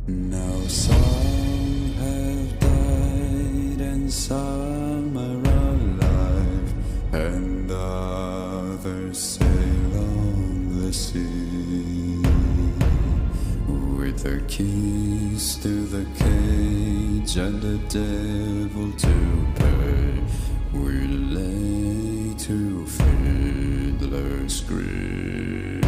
Now some have died and some are alive, and others sail on the sea with their keys to the cage and the devil to pay. We lay to fiddler's grave.